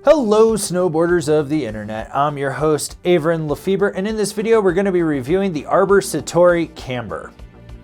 Hello snowboarders of the internet, I'm your host Avran LeFeber, and in this video we're going to be reviewing the Arbor Satori Camber.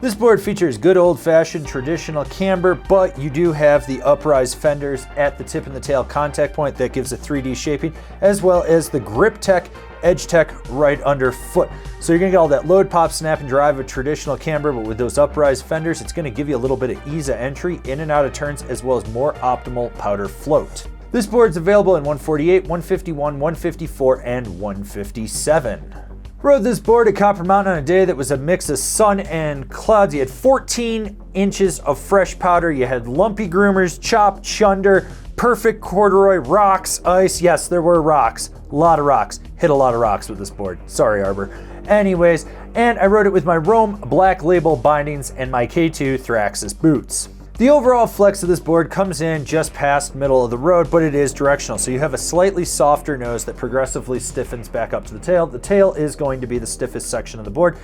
This board features good old-fashioned traditional camber, but you do have the uprise fenders at the tip and the tail contact point that gives a 3D shaping, as well as the grip tech, edge tech right underfoot. So you're going to get all that load, pop, snap, and drive of traditional camber, but with those uprise fenders it's going to give you a little bit of ease of entry in and out of turns, as well as more optimal powder float. This board's available in 148, 151, 154, and 157. Rode this board at Copper Mountain on a day that was a mix of sun and clouds. You had 14 inches of fresh powder. You had lumpy groomers, chop, chunder, perfect corduroy, rocks, ice. Yes, there were rocks. A lot of rocks. Hit a lot of rocks with this board. Sorry, Arbor. Anyways, and I rode it with my Rome Black Label bindings and my K2 Thraxis boots. The overall flex of this board comes in just past middle of the road, but it is directional. So you have a slightly softer nose that progressively stiffens back up to the tail. The tail is going to be the stiffest section of the board.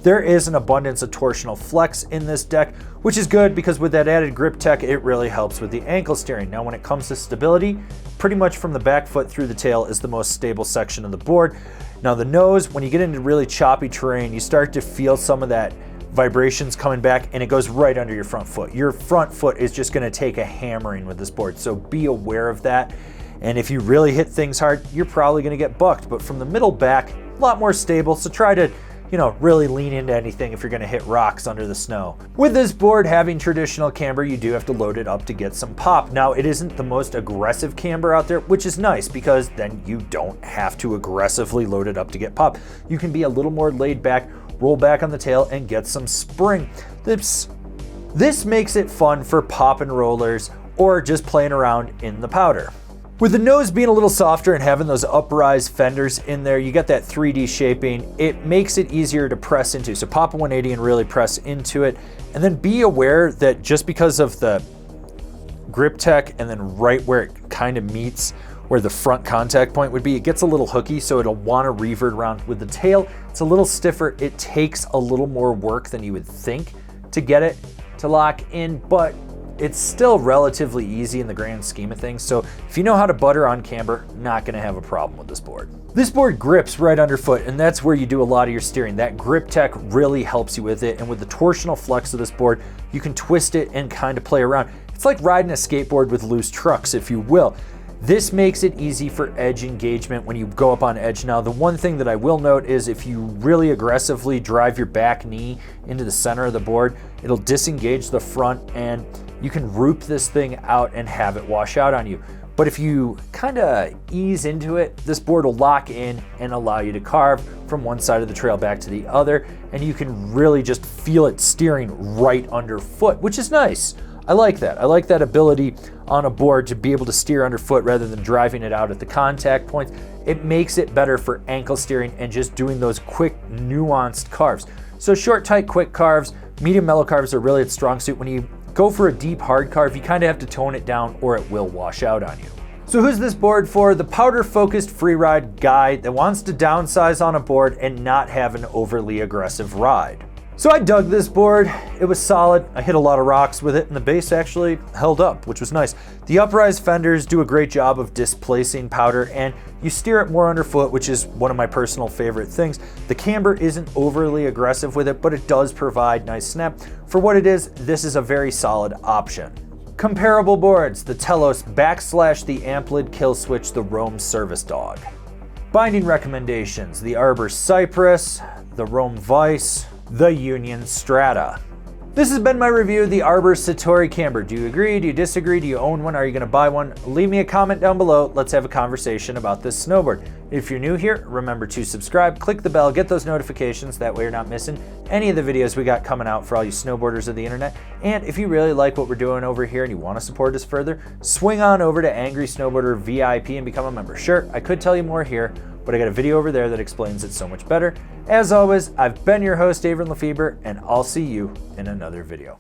There is an abundance of torsional flex in this deck, which is good because with that added grip tech, it really helps with the ankle steering. Now, when it comes to stability, pretty much from the back foot through the tail is the most stable section of the board. Now the nose, when you get into really choppy terrain, you start to feel some of that vibrations coming back, and it goes right under your front foot. Your front foot is just going to take a hammering with this board, so be aware of that. And if you really hit things hard, you're probably going to get bucked. But from the middle back, a lot more stable, so try to really lean into anything if you're going to hit rocks under the snow. With this board having traditional camber, you do have to load it up to get some pop. Now, it isn't the most aggressive camber out there, which is nice because then you don't have to aggressively load it up to get pop. You can be a little more laid back, roll back on the tail, and get some spring. This makes it fun for pop and rollers or just playing around in the powder. With the nose being a little softer and having those uprise fenders in there, you get that 3D shaping. It makes it easier to press into. So pop a 180 and really press into it. And then be aware that just because of the grip tech and then right where it kind of meets where the front contact point would be, it gets a little hooky, so it'll want to revert around. With the tail, it's a little stiffer. It takes a little more work than you would think to get it to lock in, but it's still relatively easy in the grand scheme of things. So if you know how to butter on camber, not going to have a problem with this board. This board grips right underfoot, and that's where you do a lot of your steering. That grip tech really helps you with it, and with the torsional flex of this board, you can twist it and kind of play around. It's like riding a skateboard with loose trucks, if you will. This makes it easy for edge engagement when you go up on edge. Now, the one thing that I will note is if you really aggressively drive your back knee into the center of the board, it'll disengage the front and you can roop this thing out and have it wash out on you. But if you kind of ease into it, this board will lock in and allow you to carve from one side of the trail back to the other, and you can really just feel it steering right underfoot, which is nice. I like that. I like that ability on a board to be able to steer underfoot rather than driving it out at the contact points. It makes it better for ankle steering and just doing those quick, nuanced carves. So short, tight, quick carves, medium, mellow carves are really its strong suit. When you go for a deep, hard carve, you kind of have to tone it down or it will wash out on you. So who's this board for? The powder-focused freeride guy that wants to downsize on a board and not have an overly aggressive ride. So I dug this board. It was solid. I hit a lot of rocks with it, and the base actually held up, which was nice. The uprise fenders do a great job of displacing powder, and you steer it more underfoot, which is one of my personal favorite things. The camber isn't overly aggressive with it, but it does provide nice snap. For what it is, this is a very solid option. Comparable boards: the Telos / the Amplid Kill Switch, the Rome Service Dog. Binding recommendations: the Arbor Cypress, the Rome Vice, the Union Strata. This has been my review of the Arbor Satori Camber. Do you agree? Do you disagree? Do you own one? Are you going to buy one? Leave me a comment down below. Let's have a conversation about this snowboard. If you're new here, remember to subscribe, click the bell, get those notifications. That way you're not missing any of the videos we got coming out for all you snowboarders of the internet. And if you really like what we're doing over here and you want to support us further, swing on over to Angry Snowboarder VIP and become a member. Sure, I could tell you more here, but I got a video over there that explains it so much better. As always, I've been your host, Avran LeFeber, and I'll see you in another video.